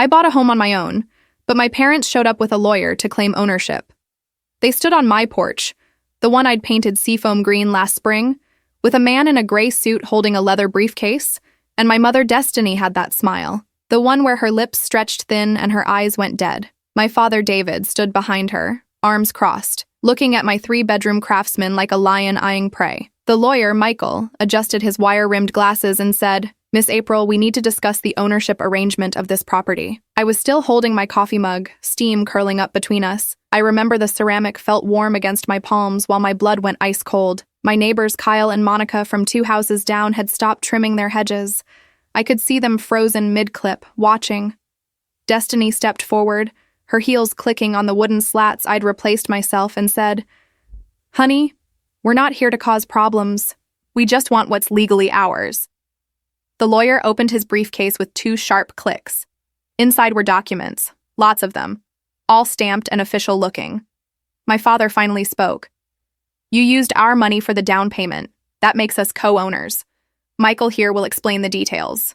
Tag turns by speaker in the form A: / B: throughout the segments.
A: bought a home on my own, but my parents showed up with a lawyer to claim ownership. They stood on my porch, the one I'd painted seafoam green last spring, with a man in a gray suit holding a leather briefcase, and my mother Destiny had that smile, the one where her lips stretched thin and her eyes went dead. My father David stood behind her, arms crossed, looking at my three-bedroom craftsman like a lion eyeing prey. The lawyer, Michael, adjusted his wire-rimmed glasses and said, "Miss April, we need to discuss the ownership arrangement of this property." I was still holding my coffee mug, steam curling up between us. I remember the ceramic felt warm against my palms while my blood went ice cold. My neighbors Kyle and Monica from 2 houses down had stopped trimming their hedges. I could see them frozen mid-clip, watching. Destiny stepped forward, her heels clicking on the wooden slats I'd replaced myself, and said, "Honey, we're not here to cause problems. We just want what's legally ours." The lawyer opened his briefcase with 2 sharp clicks. Inside were documents, lots of them, all stamped and official looking. My father finally spoke. "You used our money for the down payment. That makes us co-owners. Michael here will explain the details."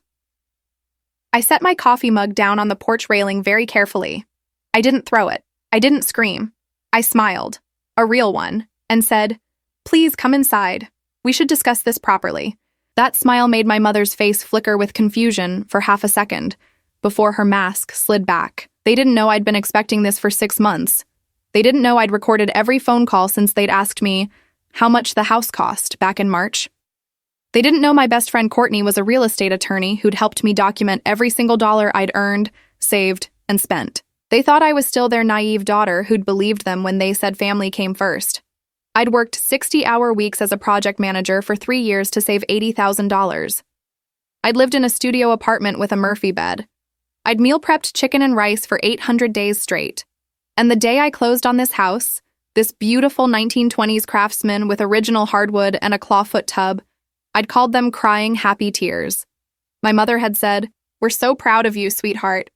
A: I set my coffee mug down on the porch railing very carefully. I didn't throw it. I didn't scream. I smiled, a real one, and said, "Please come inside. We should discuss this properly." That smile made my mother's face flicker with confusion for half a second, before her mask slid back. They didn't know I'd been expecting this for 6 months. They didn't know I'd recorded every phone call since they'd asked me how much the house cost back in March. They didn't know my best friend Courtney was a real estate attorney who'd helped me document every single dollar I'd earned, saved, and spent. They thought I was still their naive daughter who'd believed them when they said family came first. I'd worked 60-hour weeks as a project manager for 3 years to save $80,000. I'd lived in a studio apartment with a Murphy bed. I'd meal prepped chicken and rice for 800 days straight. And the day I closed on this house, this beautiful 1920s craftsman with original hardwood and a clawfoot tub, I'd called them crying happy tears. My mother had said, "We're so proud of you, sweetheart."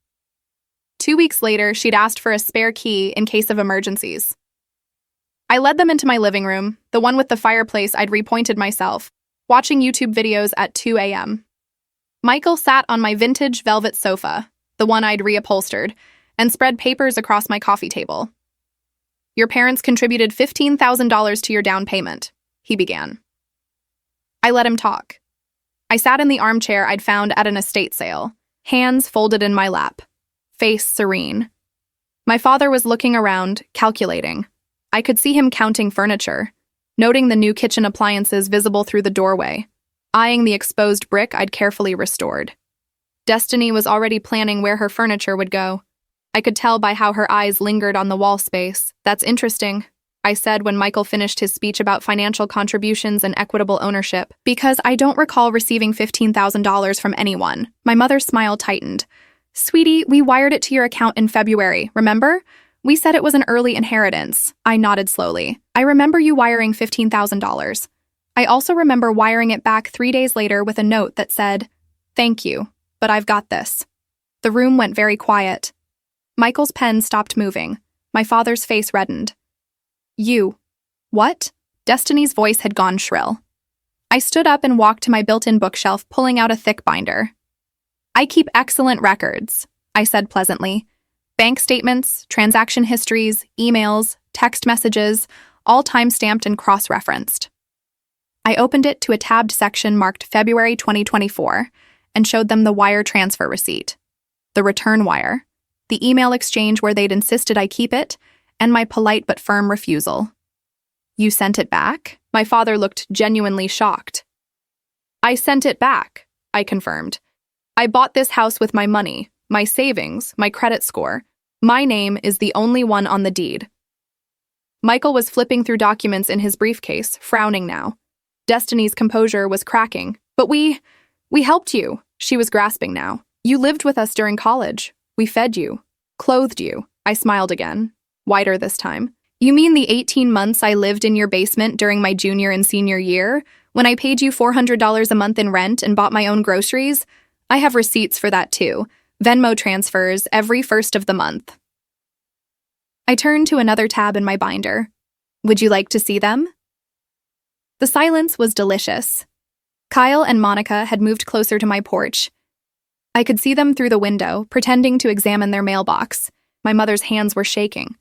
A: 2 weeks later, she'd asked for a spare key in case of emergencies. I led them into my living room, the one with the fireplace I'd repointed myself, watching YouTube videos at 2 a.m. Michael sat on my vintage velvet sofa, the one I'd reupholstered, and spread papers across my coffee table. "Your parents contributed $15,000 to your down payment," he began. I let him talk. I sat in the armchair I'd found at an estate sale, hands folded in my lap, face serene. My father was looking around, calculating. I could see him counting furniture, noting the new kitchen appliances visible through the doorway, eyeing the exposed brick I'd carefully restored. Destiny was already planning where her furniture would go. I could tell by how her eyes lingered on the wall space. "That's interesting," I said when Michael finished his speech about financial contributions and equitable ownership, "because I don't recall receiving $15,000 from anyone." My mother's smile tightened. "Sweetie, we wired it to your account in February, remember? We said it was an early inheritance." I nodded slowly. "I remember you wiring $15,000. I also remember wiring it back 3 days later with a note that said, 'Thank you, but I've got this.'" The room went very quiet. Michael's pen stopped moving. My father's face reddened. "You. What?" Destiny's voice had gone shrill. I stood up and walked to my built-in bookshelf, pulling out a thick binder. "I keep excellent records," I said pleasantly. "Bank statements, transaction histories, emails, text messages, all time-stamped and cross-referenced." I opened it to a tabbed section marked February 2024 and showed them the wire transfer receipt, the return wire, the email exchange where they'd insisted I keep it, and my polite but firm refusal. "You sent it back?" My father looked genuinely shocked. "I sent it back," I confirmed. "I bought this house with my money, my savings, my credit score. My name is the only one on the deed." Michael was flipping through documents in his briefcase, frowning now. Destiny's composure was cracking. "But we helped you," she was grasping now. "You lived with us during college. We fed you, clothed you." I smiled again, wider this time. "You mean the 18 months I lived in your basement during my junior and senior year, when I paid you $400 a month in rent and bought my own groceries? I have receipts for that too. Venmo transfers every first of the month." I turned to another tab in my binder. "Would you like to see them?" The silence was delicious. Kyle and Monica had moved closer to my porch. I could see them through the window, pretending to examine their mailbox. My mother's hands were shaking.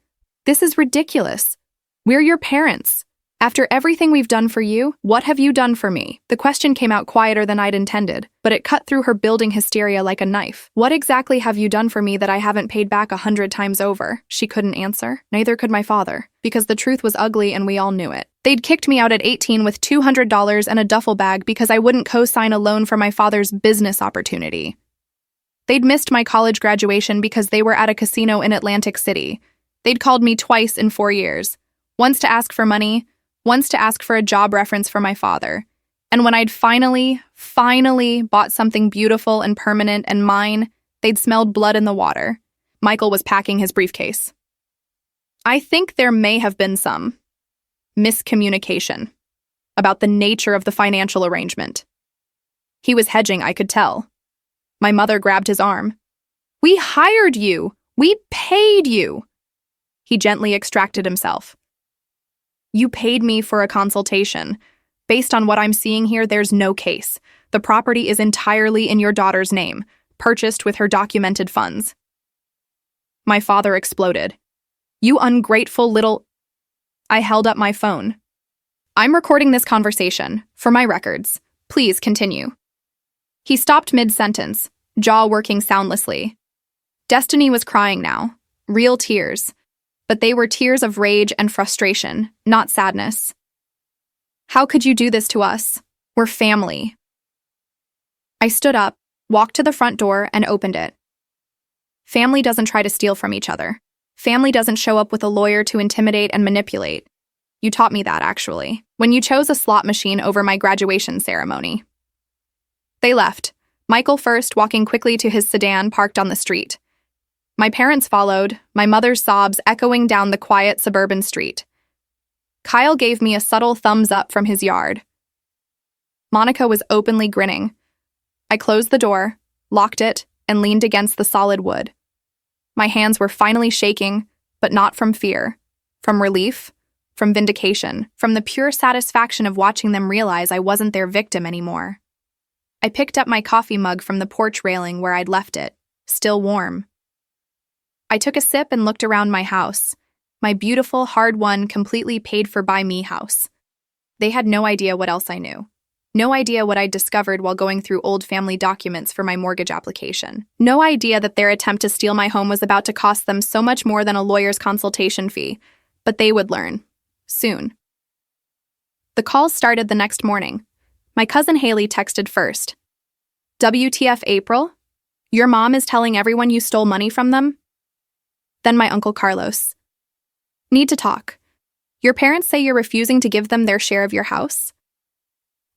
A: This is ridiculous. We're your parents. After everything we've done for you, what have you done for me? The question came out quieter than I'd intended, but it cut through her building hysteria like a knife. What exactly have you done for me that I haven't paid back 100 times over? She couldn't answer. Neither could my father, because the truth was ugly and we all knew it. They'd kicked me out at 18 with $200 and a duffel bag because I wouldn't co-sign a loan for my father's business opportunity. They'd missed my college graduation because they were at a casino in Atlantic City. They'd called me twice in 4 years, once to ask for money, once to ask for a job reference for my father. And when I'd finally bought something beautiful and permanent and mine, they'd smelled blood in the water. Michael was packing his briefcase. I think there may have been some miscommunication about the nature of the financial arrangement. He was hedging, I could tell. My mother grabbed his arm. We hired you. We paid you. He gently extracted himself. You paid me for a consultation. Based on what I'm seeing here, there's no case. The property is entirely in your daughter's name, purchased with her documented funds. My father exploded. You ungrateful little... I held up my phone. I'm recording this conversation, for my records. Please continue. He stopped mid-sentence, jaw working soundlessly. Destiny was crying now, real tears. But they were tears of rage and frustration, not sadness. How could you do this to us? We're family. I stood up, walked to the front door, and opened it. Family doesn't try to steal from each other. Family doesn't show up with a lawyer to intimidate and manipulate. You taught me that, actually, when you chose a slot machine over my graduation ceremony. They left, Michael first walking quickly to his sedan parked on the street. My parents followed, my mother's sobs echoing down the quiet suburban street. Kyle gave me a subtle thumbs up from his yard. Monica was openly grinning. I closed the door, locked it, and leaned against the solid wood. My hands were finally shaking, but not from fear, from relief, from vindication, from the pure satisfaction of watching them realize I wasn't their victim anymore. I picked up my coffee mug from the porch railing where I'd left it, still warm. I took a sip and looked around my house, my beautiful, hard-won, completely paid-for by me house. They had no idea what else I knew. No idea what I'd discovered while going through old family documents for my mortgage application. No idea that their attempt to steal my home was about to cost them so much more than a lawyer's consultation fee. But they would learn. Soon. The calls started the next morning. My cousin Haley texted first. WTF, April? Your mom is telling everyone you stole money from them? Then my Uncle Carlos. Need to talk. Your parents say you're refusing to give them their share of your house?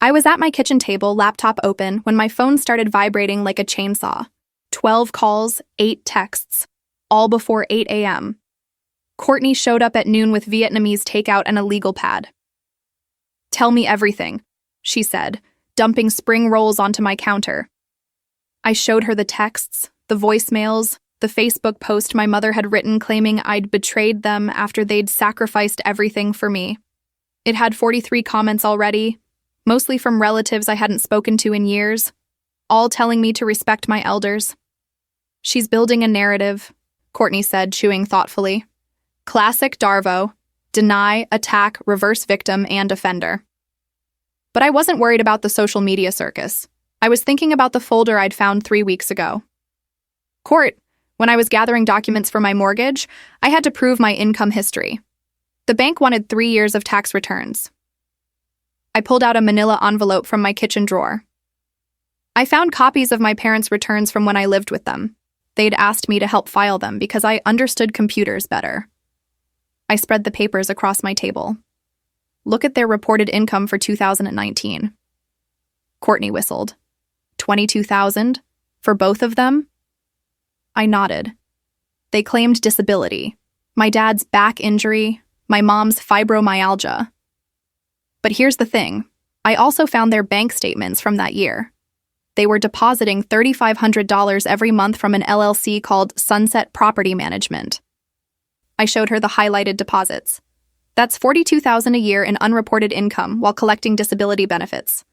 A: I was at my kitchen table, laptop open, when my phone started vibrating like a chainsaw. 12 calls, 8 texts, all before 8 a.m. Courtney showed up at noon with Vietnamese takeout and a legal pad. Tell me everything, she said, dumping spring rolls onto my counter. I showed her the texts, the voicemails, the Facebook post my mother had written claiming I'd betrayed them after they'd sacrificed everything for me. It had 43 comments already, mostly from relatives I hadn't spoken to in years, all telling me to respect my elders. She's building a narrative, Courtney said, chewing thoughtfully. Classic Darvo, deny, attack, reverse victim, and offender. But I wasn't worried about the social media circus. I was thinking about the folder I'd found 3 weeks ago. Court, when I was gathering documents for my mortgage, I had to prove my income history. The bank wanted 3 years of tax returns. I pulled out a manila envelope from my kitchen drawer. I found copies of my parents' returns from when I lived with them. They'd asked me to help file them because I understood computers better. I spread the papers across my table. Look at their reported income for 2019. Courtney whistled. $22,000? For both of them? I nodded. They claimed disability. My dad's back injury, my mom's fibromyalgia. But here's the thing. I also found their bank statements from that year. They were depositing $3,500 every month from an LLC called Sunset Property Management. I showed her the highlighted deposits. That's $42,000 a year in unreported income while collecting disability benefits.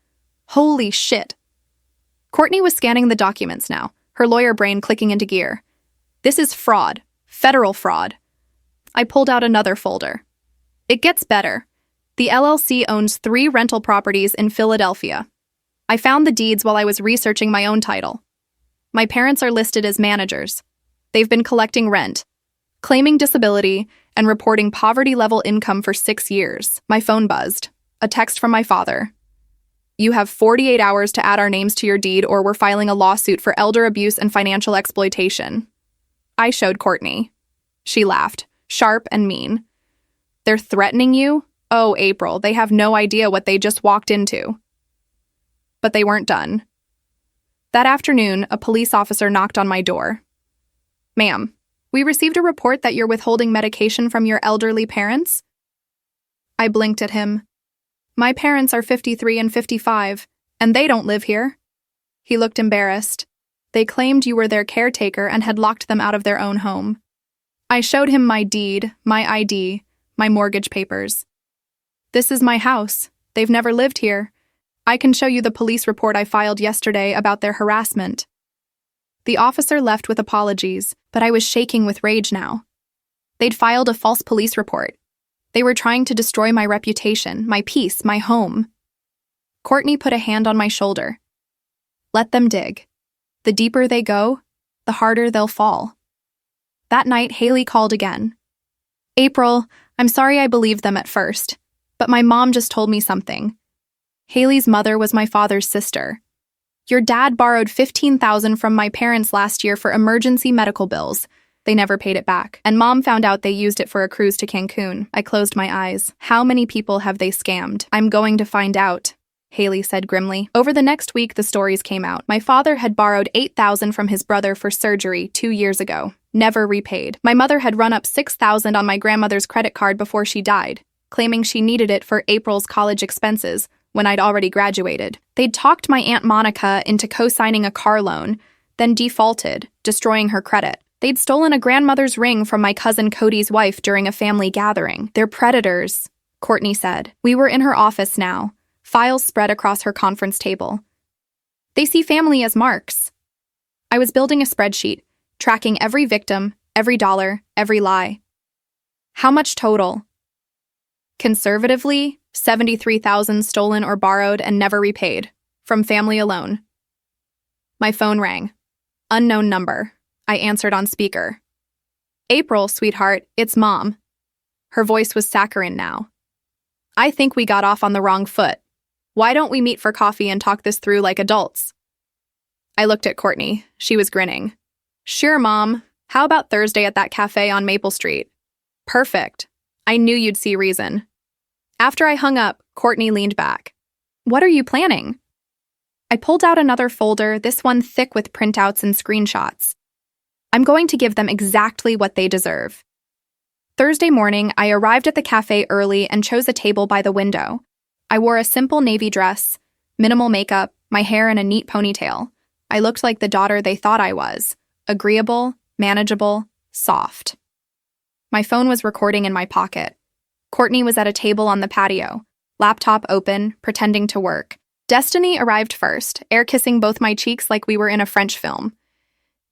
A: Holy shit. Courtney was scanning the documents now, her lawyer brain clicking into gear. This is fraud. Federal fraud. I pulled out another folder. It gets better. The LLC owns 3 rental properties in Philadelphia. I found the deeds while I was researching my own title. My parents are listed as managers. They've been collecting rent, claiming disability, and reporting poverty-level income for 6 years. My phone buzzed. A text from my father. You have 48 hours to add our names to your deed or we're filing a lawsuit for elder abuse and financial exploitation. I showed Courtney. She laughed, sharp and mean. They're threatening you? Oh, April, they have no idea what they just walked into. But they weren't done. That afternoon, a police officer knocked on my door. Ma'am, we received a report that you're withholding medication from your elderly parents. I blinked at him. My parents are 53 and 55, and they don't live here. He looked embarrassed. They claimed you were their caretaker and had locked them out of their own home. I showed him my deed, my ID, my mortgage papers. This is my house. They've never lived here. I can show you the police report I filed yesterday about their harassment. The officer left with apologies, but I was shaking with rage now. They'd filed a false police report. They were trying to destroy my reputation, my peace, my home. Courtney put a hand on my shoulder. Let them dig. The deeper they go, the harder they'll fall. That night, Haley called again. April, I'm sorry I believed them at first, but my mom just told me something. Haley's mother was my father's sister. Your dad borrowed $15,000 from my parents last year for emergency medical bills. They never paid it back, and Mom found out they used it for a cruise to Cancun. I closed my eyes. How many people have they scammed? I'm going to find out, Haley said grimly. Over the next week, the stories came out. My father had borrowed $8,000 from his brother for surgery 2 years ago. Never repaid. My mother had run up $6,000 on my grandmother's credit card before she died, claiming she needed it for April's college expenses when I'd already graduated. They'd talked my Aunt Monica into co-signing a car loan, then defaulted, destroying her credit. They'd stolen a grandmother's ring from my cousin Cody's wife during a family gathering. They're predators, Courtney said. We were in her office now, files spread across her conference table. They see family as marks. I was building a spreadsheet, tracking every victim, every dollar, every lie. How much total? Conservatively, $73,000 stolen or borrowed and never repaid, from family alone. My phone rang. Unknown number. I answered on speaker. April, sweetheart, it's Mom. Her voice was saccharine now. I think we got off on the wrong foot. Why don't we meet for coffee and talk this through like adults? I looked at Courtney. She was grinning. Sure, Mom. How about Thursday at that cafe on Maple Street? Perfect. I knew you'd see reason. After I hung up, Courtney leaned back. What are you planning? I pulled out another folder, this one thick with printouts and screenshots. I'm going to give them exactly what they deserve. Thursday morning, I arrived at the cafe early and chose a table by the window. I wore a simple navy dress, minimal makeup, my hair in a neat ponytail. I looked like the daughter they thought I was. Agreeable, manageable, soft. My phone was recording in my pocket. Courtney was at a table on the patio, laptop open, pretending to work. Destiny arrived first, air-kissing both my cheeks like we were in a French film.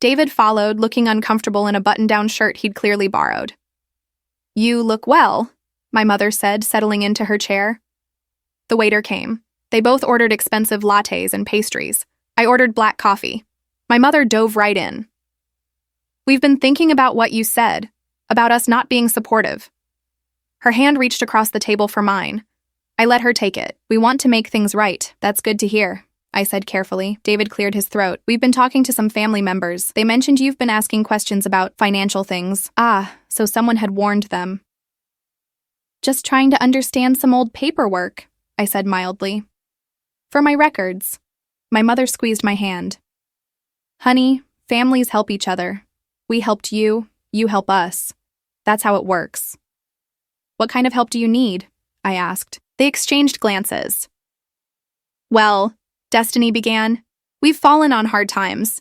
A: David followed, looking uncomfortable in a button-down shirt he'd clearly borrowed. You look well, my mother said, settling into her chair. The waiter came. They both ordered expensive lattes and pastries. I ordered black coffee. My mother dove right in. We've been thinking about what you said, about us not being supportive. Her hand reached across the table for mine. I let her take it. We want to make things right. That's good to hear, I said carefully. David cleared his throat. We've been talking to some family members. They mentioned you've been asking questions about financial things. Ah, so someone had warned them. Just trying to understand some old paperwork, I said mildly. For my records. My mother squeezed my hand. Honey, families help each other. We helped you, you help us. That's how it works. What kind of help do you need? I asked. They exchanged glances. Well, Destiny began, we've fallen on hard times.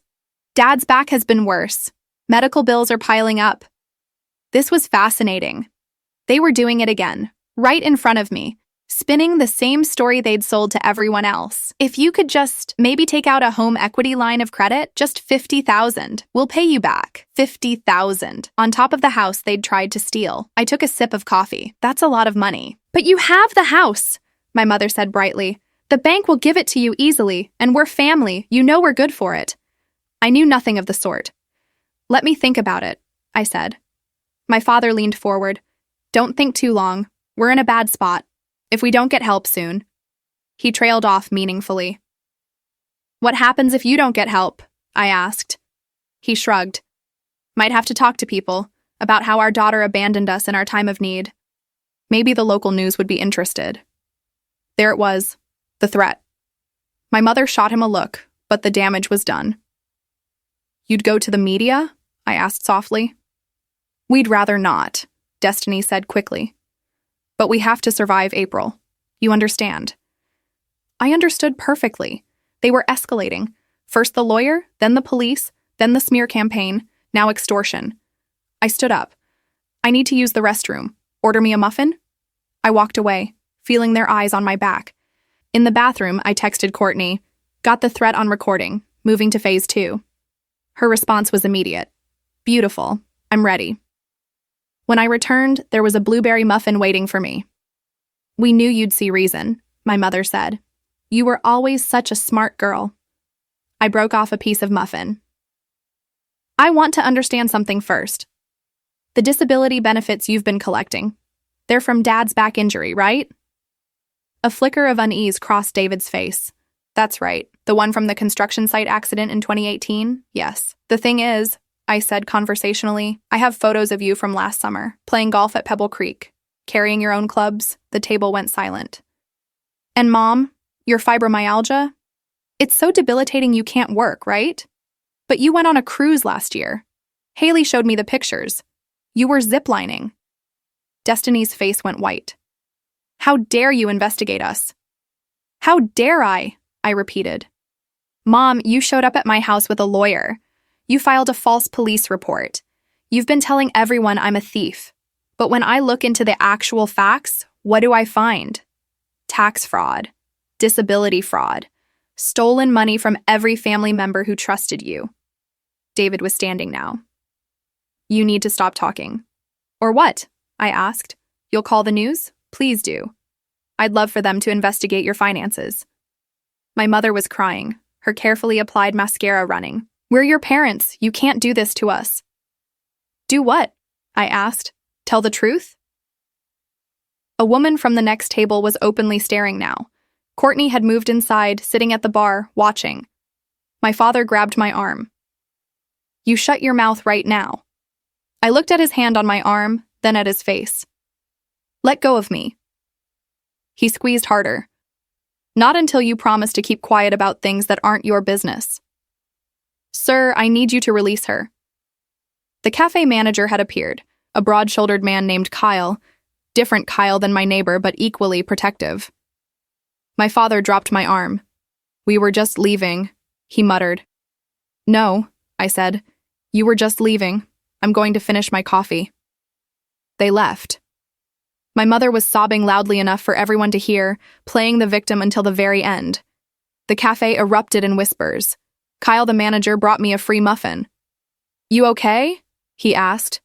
A: Dad's back has been worse. Medical bills are piling up. This was fascinating. They were doing it again, right in front of me, spinning the same story they'd sold to everyone else. If you could just maybe take out a home equity line of credit, just $50,000. We'll pay you back. $50,000. On top of the house they'd tried to steal. I took a sip of coffee. That's a lot of money. But you have the house, my mother said brightly. The bank will give it to you easily, and we're family. You know we're good for it. I knew nothing of the sort. Let me think about it, I said. My father leaned forward. Don't think too long. We're in a bad spot. If we don't get help soon. He trailed off meaningfully. What happens if you don't get help? I asked. He shrugged. Might have to talk to people about how our daughter abandoned us in our time of need. Maybe the local news would be interested. There it was, the threat. My mother shot him a look, but the damage was done. You'd go to the media? I asked softly. We'd rather not, Destiny said quickly. But we have to survive April. You understand? I understood perfectly. They were escalating. First the lawyer, then the police, then the smear campaign, now extortion. I stood up. I need to use the restroom. Order me a muffin? I walked away, feeling their eyes on my back. In the bathroom, I texted Courtney, got the threat on recording, moving to phase 2. Her response was immediate. Beautiful. I'm ready. When I returned, there was a blueberry muffin waiting for me. We knew you'd see reason, my mother said. You were always such a smart girl. I broke off a piece of muffin. I want to understand something first. The disability benefits you've been collecting. They're from Dad's back injury, right? A flicker of unease crossed David's face. That's right. The one from the construction site accident in 2018? Yes. The thing is, I said conversationally, I have photos of you from last summer, playing golf at Pebble Creek, carrying your own clubs. The table went silent. And Mom, your fibromyalgia? It's so debilitating you can't work, right? But you went on a cruise last year. Haley showed me the pictures. You were ziplining. Destiny's face went white. How dare you investigate us? How dare I repeated. Mom, you showed up at my house with a lawyer. You filed a false police report. You've been telling everyone I'm a thief. But when I look into the actual facts, what do I find? Tax fraud, disability fraud, stolen money from every family member who trusted you. David was standing now. You need to stop talking. Or what? I asked. You'll call the news? Please do. I'd love for them to investigate your finances. My mother was crying, her carefully applied mascara running. We're your parents. You can't do this to us. Do what? I asked. Tell the truth? A woman from the next table was openly staring now. Courtney had moved inside, sitting at the bar, watching. My father grabbed my arm. You shut your mouth right now. I looked at his hand on my arm, then at his face. Let go of me. He squeezed harder. Not until you promise to keep quiet about things that aren't your business. Sir, I need you to release her. The cafe manager had appeared, a broad-shouldered man named Kyle, different Kyle than my neighbor, but equally protective. My father dropped my arm. We were just leaving, he muttered. No, I said. You were just leaving. I'm going to finish my coffee. They left. My mother was sobbing loudly enough for everyone to hear, playing the victim until the very end. The cafe erupted in whispers. Kyle, the manager, brought me a free muffin. You okay? He asked.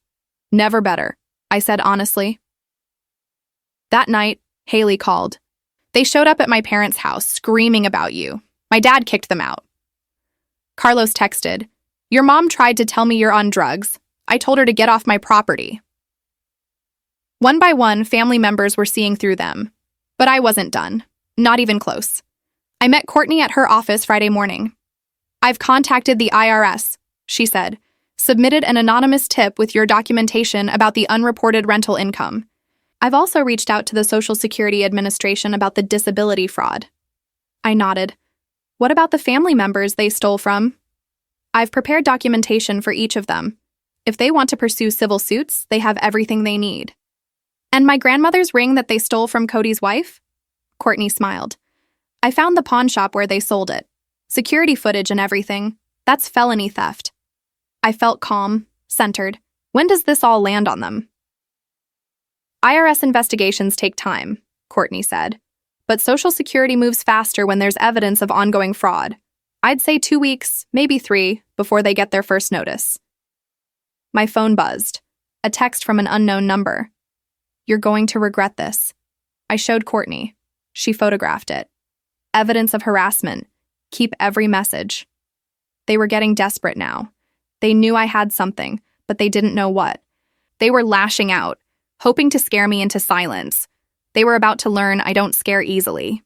A: Never better, I said honestly. That night, Haley called. They showed up at my parents' house, screaming about you. My dad kicked them out. Carlos texted, Your mom tried to tell me you're on drugs. I told her to get off my property. One by one, family members were seeing through them. But I wasn't done. Not even close. I met Courtney at her office Friday morning. I've contacted the IRS, she said. Submitted an anonymous tip with your documentation about the unreported rental income. I've also reached out to the Social Security Administration about the disability fraud. I nodded. What about the family members they stole from? I've prepared documentation for each of them. If they want to pursue civil suits, they have everything they need. And my grandmother's ring that they stole from Cody's wife? Courtney smiled. I found the pawn shop where they sold it. Security footage and everything. That's felony theft. I felt calm, centered. When does this all land on them? IRS investigations take time. Courtney said. But Social Security moves faster when there's evidence of ongoing fraud. I'd say 2 weeks, maybe 3, before they get their first notice. My phone buzzed. A text from an unknown number. You're going to regret this. I showed Courtney. She photographed it. Evidence of harassment. Keep every message. They were getting desperate now. They knew I had something, but they didn't know what. They were lashing out, hoping to scare me into silence. They were about to learn I don't scare easily.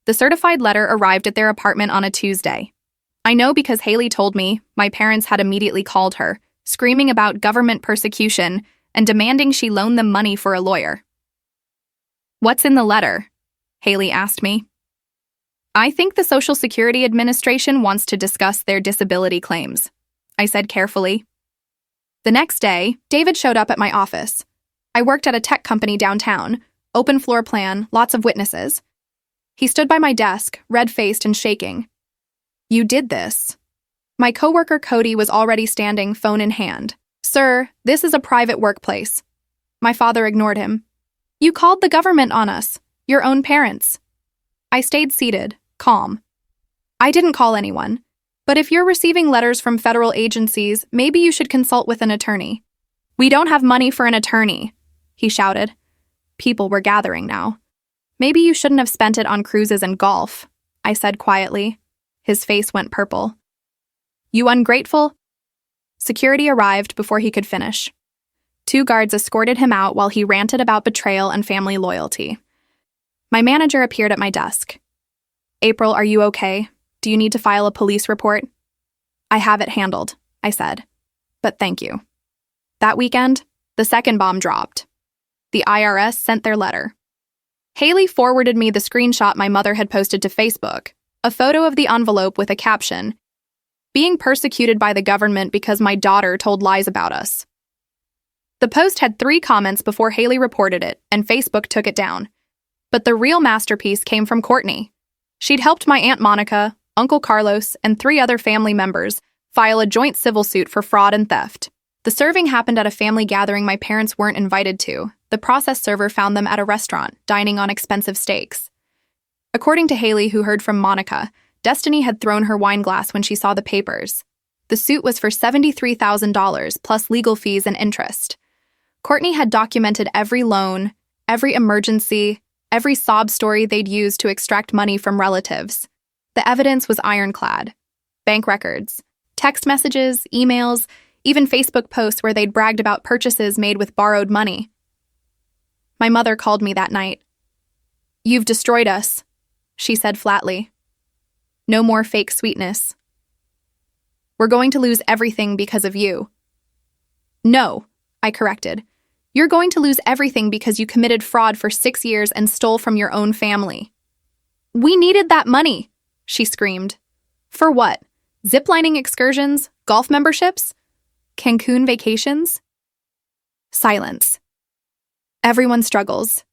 A: The certified letter arrived at their apartment on a Tuesday. I know because Haley told me my parents had immediately called her, screaming about government persecution and demanding she loan them money for a lawyer. What's in the letter? Haley asked me. I think the Social Security Administration wants to discuss their disability claims, I said carefully. The next day, David showed up at my office. I worked at a tech company downtown, open floor plan, lots of witnesses. He stood by my desk, red-faced and shaking. You did this. My coworker Cody was already standing, phone in hand. Sir, this is a private workplace. My father ignored him. You called the government on us, your own parents. I stayed seated, calm. I didn't call anyone. But if you're receiving letters from federal agencies, maybe you should consult with an attorney. We don't have money for an attorney, he shouted. People were gathering now. Maybe you shouldn't have spent it on cruises and golf, I said quietly. His face went purple. You ungrateful? Security arrived before he could finish. 2 guards escorted him out while he ranted about betrayal and family loyalty. My manager appeared at my desk. April, are you okay? Do you need to file a police report? I have it handled, I said. But thank you. That weekend, the second bomb dropped. The IRS sent their letter. Haley forwarded me the screenshot my mother had posted to Facebook, a photo of the envelope with a caption, "Being persecuted by the government because my daughter told lies about us." The post had 3 comments before Haley reported it, and Facebook took it down. But the real masterpiece came from Courtney. She'd helped my Aunt Monica, Uncle Carlos, and 3 other family members file a joint civil suit for fraud and theft. The serving happened at a family gathering my parents weren't invited to. The process server found them at a restaurant, dining on expensive steaks. According to Haley, who heard from Monica, Destiny had thrown her wine glass when she saw the papers. The suit was for $73,000 plus legal fees and interest. Courtney had documented every loan, every emergency, every sob story they'd used to extract money from relatives. The evidence was ironclad. Bank records, text messages, emails, even Facebook posts where they'd bragged about purchases made with borrowed money. My mother called me that night. "You've destroyed us," she said flatly. "No more fake sweetness. We're going to lose everything because of you." "No," I corrected. "You're going to lose everything because you committed fraud for 6 years and stole from your own family." "We needed that money," she screamed. "For what? Ziplining excursions? Golf memberships? Cancun vacations?" Silence. "Everyone struggles,"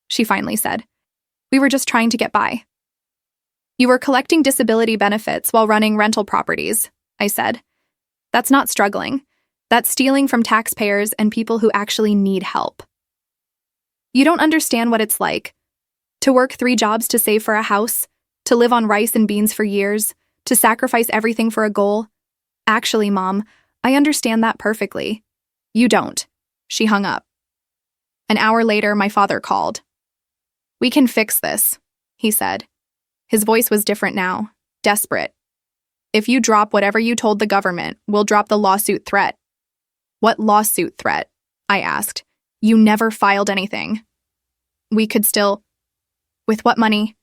A: she finally said. "We were just trying to get by." "You were collecting disability benefits while running rental properties," I said. "That's not struggling. That's stealing from taxpayers and people who actually need help. You don't understand what it's like. To work 3 jobs to save for a house, to live on rice and beans for years, to sacrifice everything for a goal. Actually, Mom, I understand that perfectly. You don't." She hung up. An hour later, my father called. "We can fix this," he said. His voice was different now, desperate. "If you drop whatever you told the government, we'll drop the lawsuit threat." "What lawsuit threat?" I asked. "You never filed anything." "We could still..." "With what money?"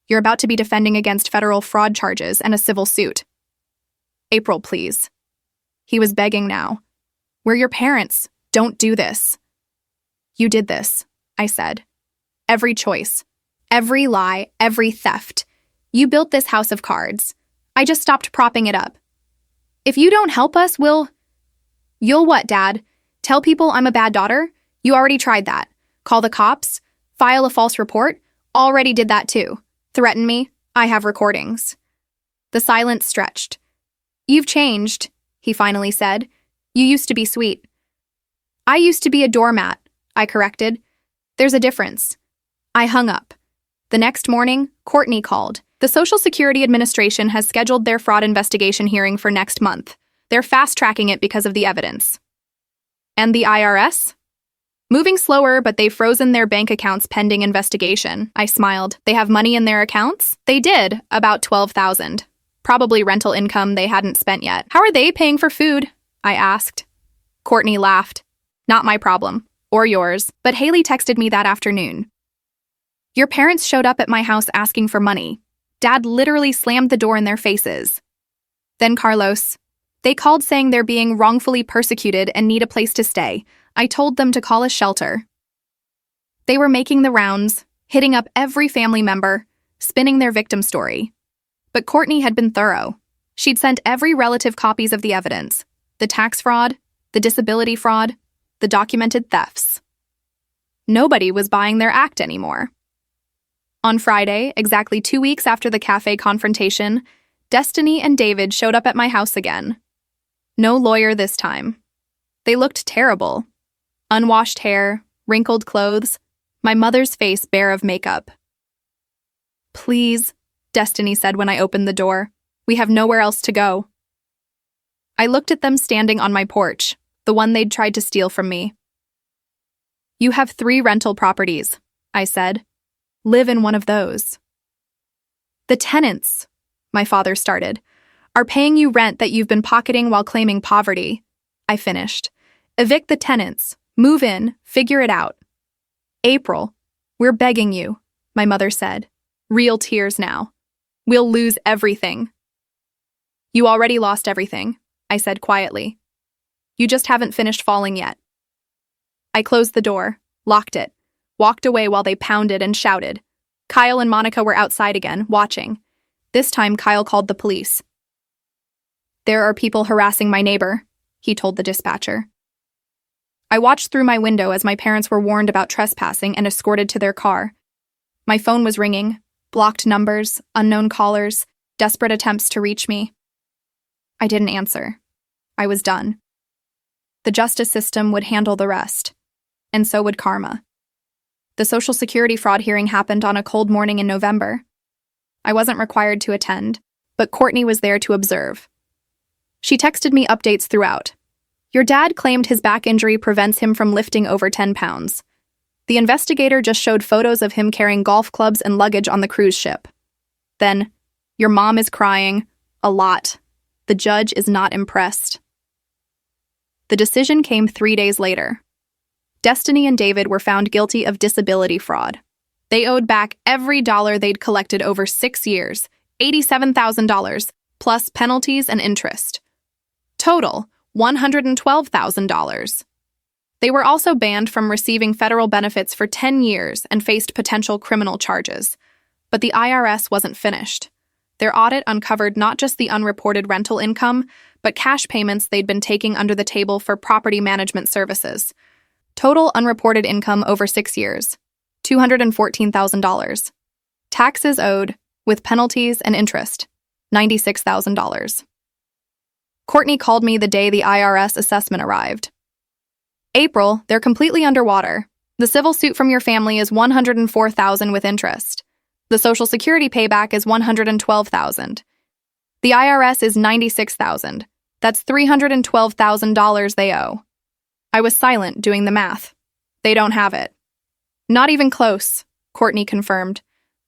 A: "You're about to be defending against federal fraud charges and a civil suit." "April, please." He was begging now. "We're your parents. Don't do this." "You did this," I said. "Every choice, every lie, every theft. You built this house of cards. I just stopped propping it up. If you don't help us, You'll what, Dad? Tell people I'm a bad daughter? You already tried that. Call the cops? File a false report? Already did that too. Threaten me? I have recordings." The silence stretched. "You've changed," he finally said. "You used to be sweet." "I used to be a doormat," I corrected. "There's a difference. I hung up. The next morning, Courtney called. The Social Security Administration has scheduled their fraud investigation hearing for next month. They're fast-tracking it because of the evidence. And the IRS? Moving slower, but they've frozen their bank accounts pending investigation. I smiled. They have money in their accounts? They did, about $12,000. Probably rental income they hadn't spent yet. How are they paying for food? I asked. Courtney laughed. Not my problem. Or yours. But Haley texted me that afternoon. Your parents showed up at my house asking for money. Dad literally slammed the door in their faces. Then Carlos. They called saying they're being wrongfully persecuted and need a place to stay. I told them to call a shelter. They were making the rounds, hitting up every family member, spinning their victim story. But Courtney had been thorough. She'd sent every relative copies of the evidence, the tax fraud, the disability fraud, the documented thefts. Nobody was buying their act anymore. On Friday, exactly 2 weeks after the cafe confrontation, Destiny and David showed up at my house again. No lawyer this time. They looked terrible. Unwashed hair, wrinkled clothes, my mother's face bare of makeup. Please, Destiny said when I opened the door. We have nowhere else to go. I looked at them standing on my porch, the one they'd tried to steal from me. You have 3 rental properties, I said. Live in one of those. The tenants, my father started, are paying you rent that you've been pocketing while claiming poverty. I finished. Evict the tenants. Move in. Figure it out. April, we're begging you, my mother said. Real tears now. We'll lose everything. You already lost everything, I said quietly. You just haven't finished falling yet. I closed the door, locked it, walked away while they pounded and shouted. Kyle and Monica were outside again, watching. This time Kyle called the police. There are people harassing my neighbor, he told the dispatcher. I watched through my window as my parents were warned about trespassing and escorted to their car. My phone was ringing, blocked numbers, unknown callers, desperate attempts to reach me. I didn't answer. I was done. The justice system would handle the rest, and so would karma. The Social Security fraud hearing happened on a cold morning in November. I wasn't required to attend, but Courtney was there to observe. She texted me updates throughout. Your dad claimed his back injury prevents him from lifting over 10 pounds. The investigator just showed photos of him carrying golf clubs and luggage on the cruise ship. Then, your mom is crying. A lot. The judge is not impressed. The decision came 3 days later. Destiny and David were found guilty of disability fraud. They owed back every dollar they'd collected over 6 years, $87,000, plus penalties and interest. Total, $112,000. They were also banned from receiving federal benefits for 10 years and faced potential criminal charges. But the IRS wasn't finished. Their audit uncovered not just the unreported rental income, but cash payments they'd been taking under the table for property management services. Total unreported income over 6 years, $214,000. Taxes owed, with penalties and interest, $96,000. Courtney called me the day the IRS assessment arrived. April, they're completely underwater. The civil suit from your family is $104,000 with interest. The Social Security payback is $112,000. The IRS is $96,000. That's $312,000 they owe. I was silent, doing the math. They don't have it. Not even close, Courtney confirmed.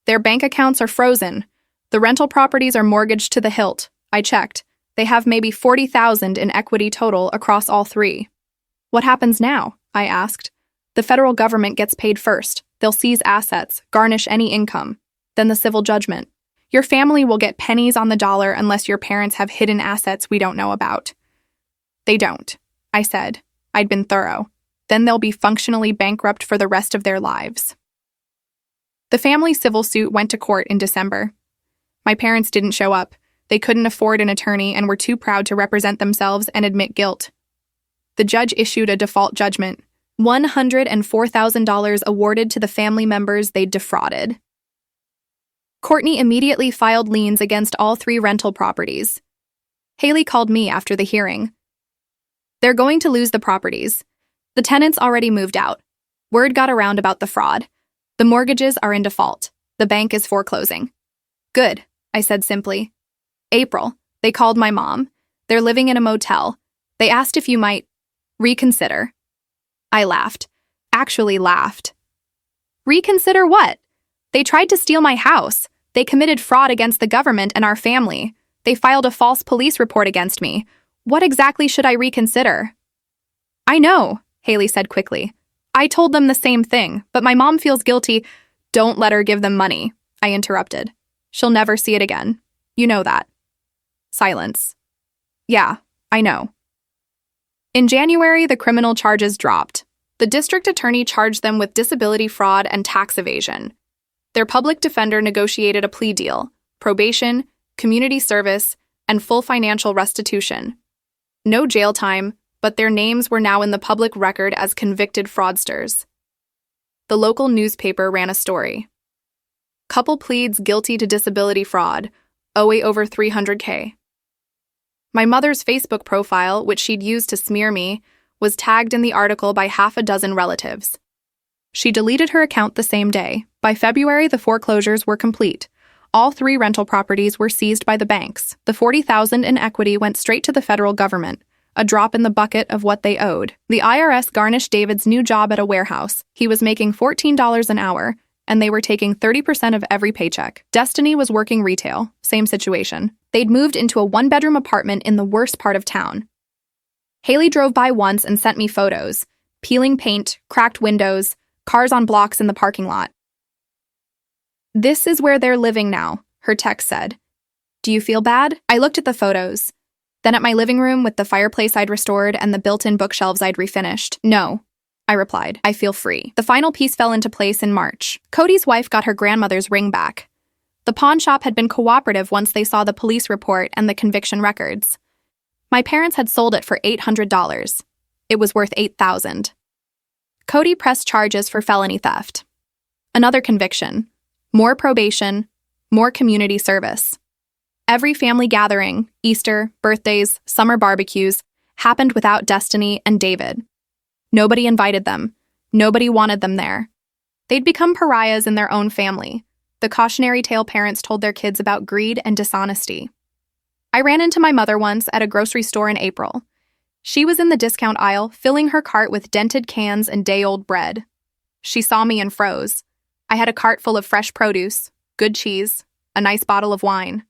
A: Their bank accounts are frozen. The rental properties are mortgaged to the hilt. I checked. They have maybe $40,000 in equity total across all 3. What happens now? I asked. The federal government gets paid first. They'll seize assets, garnish any income. Then the civil judgment. Your family will get pennies on the dollar unless your parents have hidden assets we don't know about. They don't, I said. I'd been thorough. Then they'll be functionally bankrupt for the rest of their lives. The family civil suit went to court in December. My parents didn't show up. They couldn't afford an attorney and were too proud to represent themselves and admit guilt. The judge issued a default judgment, $104,000 awarded to the family members they'd defrauded. Courtney immediately filed liens against all 3 rental properties. Haley called me after the hearing. They're going to lose the properties. The tenants already moved out. Word got around about the fraud. The mortgages are in default. The bank is foreclosing. Good, I said simply. April, they called my mom. They're living in a motel. They asked if you might reconsider. I laughed. Actually laughed. Reconsider what? They tried to steal my house. They committed fraud against the government and our family. They filed a false police report against me. What exactly should I reconsider? I know, Haley said quickly. I told them the same thing, but my mom feels guilty. Don't let her give them money, I interrupted. She'll never see it again. You know that. Silence. Yeah, I know. In January, the criminal charges dropped. The district attorney charged them with disability fraud and tax evasion. Their public defender negotiated a plea deal, probation, community service, and full financial restitution. No jail time, but their names were now in the public record as convicted fraudsters. The local newspaper ran a story. Couple pleads guilty to disability fraud, owing over $300K. My mother's Facebook profile, which she'd used to smear me, was tagged in the article by half a dozen relatives. She deleted her account the same day. By February, the foreclosures were complete. All 3 rental properties were seized by the banks. The $40,000 in equity went straight to the federal government, a drop in the bucket of what they owed. The IRS garnished David's new job at a warehouse. He was making $14 an hour, and they were taking 30% of every paycheck. Destiny was working retail. Same situation. They'd moved into a 1-bedroom apartment in the worst part of town. Haley drove by once and sent me photos. Peeling paint, cracked windows, cars on blocks in the parking lot. This is where they're living now, her text said. Do you feel bad? I looked at the photos. Then at my living room with the fireplace I'd restored and the built-in bookshelves I'd refinished. No, I replied. I feel free. The final piece fell into place in March. Cody's wife got her grandmother's ring back. The pawn shop had been cooperative once they saw the police report and the conviction records. My parents had sold it for $800. It was worth $8,000. Cody pressed charges for felony theft. Another conviction. More probation. More community service. Every family gathering, Easter, birthdays, summer barbecues, happened without Destiny and David. Nobody invited them. Nobody wanted them there. They'd become pariahs in their own family. The cautionary tale parents told their kids about greed and dishonesty. I ran into my mother once at a grocery store in April. She was in the discount aisle, filling her cart with dented cans and day-old bread. She saw me and froze. I had a cart full of fresh produce, good cheese, a nice bottle of wine.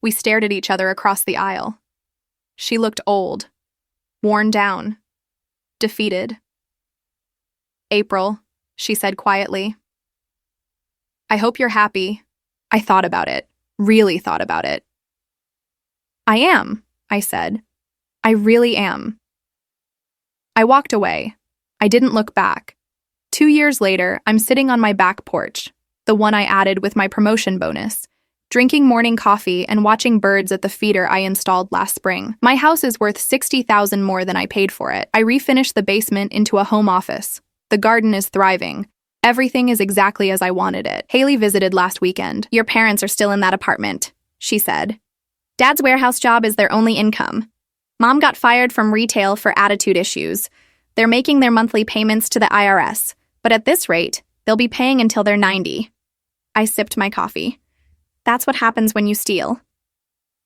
A: We stared at each other across the aisle. She looked old, worn down, defeated. April, she said quietly. I hope you're happy. I thought about it, really thought about it. I am, I said. I really am. I walked away. I didn't look back. 2 years later, I'm sitting on my back porch, the one I added with my promotion bonus, drinking morning coffee and watching birds at the feeder I installed last spring. My house is worth $60,000 more than I paid for it. I refinished the basement into a home office. The garden is thriving. Everything is exactly as I wanted it. Haley visited last weekend. Your parents are still in that apartment, she said. Dad's warehouse job is their only income. Mom got fired from retail for attitude issues. They're making their monthly payments to the IRS, but at this rate, they'll be paying until they're 90. I sipped my coffee. That's what happens when you steal.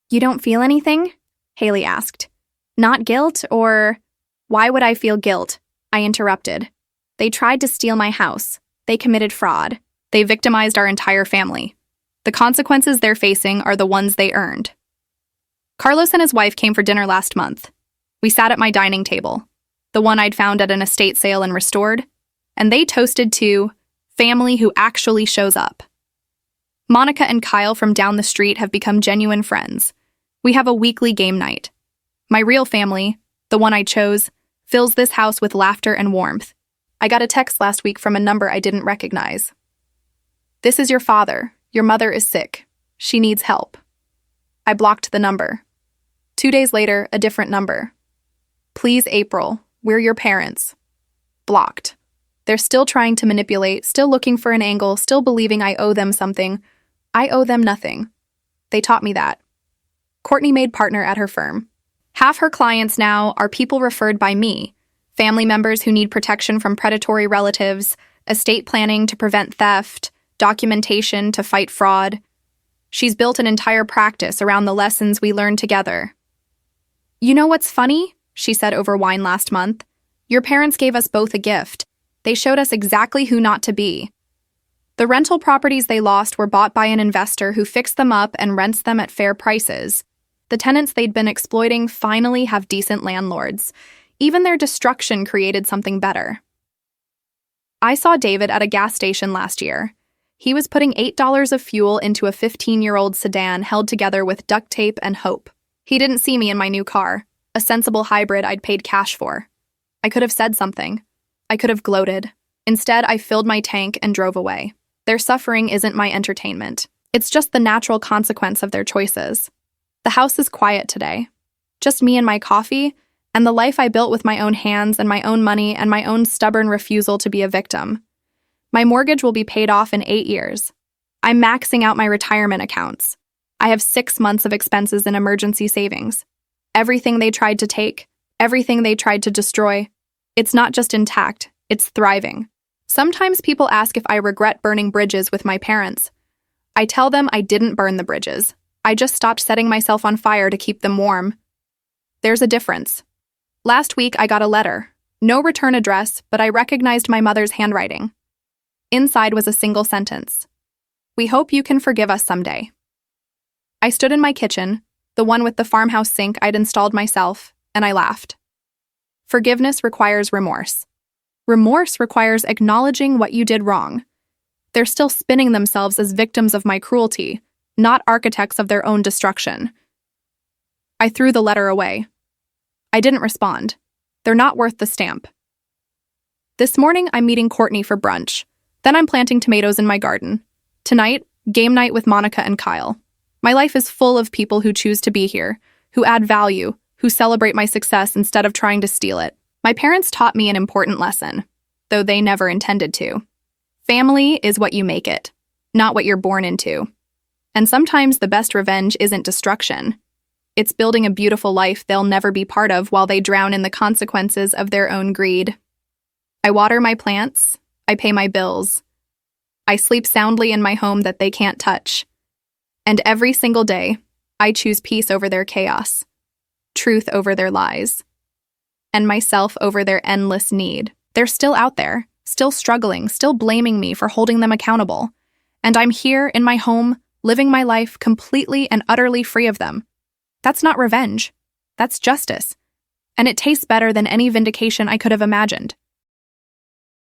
A: You don't feel anything? Haley asked. Not guilt or... Why would I feel guilt? I interrupted. They tried to steal my house. They committed fraud. They victimized our entire family. The consequences they're facing are the ones they earned. Carlos and his wife came for dinner last month. We sat at my dining table, the one I'd found at an estate sale and restored, and they toasted to family who actually shows up. Monica and Kyle from down the street have become genuine friends. We have a weekly game night. My real family, the one I chose, fills this house with laughter and warmth. I got a text last week from a number I didn't recognize. This is your father. Your mother is sick. She needs help. I blocked the number. 2 days later, a different number. Please, April, we're your parents. Blocked. They're still trying to manipulate, still looking for an angle, still believing I owe them something. I owe them nothing. They taught me that. Courtney made partner at her firm. Half her clients now are people referred by me, family members who need protection from predatory relatives, estate planning to prevent theft, documentation to fight fraud. She's built an entire practice around the lessons we learned together. "You know what's funny?" she said over wine last month. "Your parents gave us both a gift. They showed us exactly who not to be. The rental properties they lost were bought by an investor who fixed them up and rents them at fair prices. The tenants they'd been exploiting finally have decent landlords. Even their destruction created something better." I saw David at a gas station last year. He was putting $8 of fuel into a 15-year-old sedan held together with duct tape and hope. He didn't see me in my new car, a sensible hybrid I'd paid cash for. I could have said something. I could have gloated. Instead, I filled my tank and drove away. Their suffering isn't my entertainment. It's just the natural consequence of their choices. The house is quiet today. Just me and my coffee, and the life I built with my own hands and my own money and my own stubborn refusal to be a victim. My mortgage will be paid off in 8 years. I'm maxing out my retirement accounts. I have 6 months of expenses in emergency savings. Everything they tried to take, everything they tried to destroy, it's not just intact, it's thriving. Sometimes people ask if I regret burning bridges with my parents. I tell them I didn't burn the bridges. I just stopped setting myself on fire to keep them warm. There's a difference. Last week I got a letter. No return address, but I recognized my mother's handwriting. Inside was a single sentence. "We hope you can forgive us someday." I stood in my kitchen, the one with the farmhouse sink I'd installed myself, and I laughed. Forgiveness requires remorse. Remorse requires acknowledging what you did wrong. They're still spinning themselves as victims of my cruelty, not architects of their own destruction. I threw the letter away. I didn't respond. They're not worth the stamp. This morning, I'm meeting Courtney for brunch. Then I'm planting tomatoes in my garden. Tonight, game night with Monica and Kyle. My life is full of people who choose to be here, who add value, who celebrate my success instead of trying to steal it. My parents taught me an important lesson, though they never intended to. Family is what you make it, not what you're born into. And sometimes the best revenge isn't destruction. It's building a beautiful life they'll never be part of while they drown in the consequences of their own greed. I water my plants. I pay my bills. I sleep soundly in my home that they can't touch. And every single day, I choose peace over their chaos, truth over their lies, and myself over their endless need. They're still out there, still struggling, still blaming me for holding them accountable. And I'm here in my home, living my life completely and utterly free of them. That's not revenge. That's justice. And it tastes better than any vindication I could have imagined.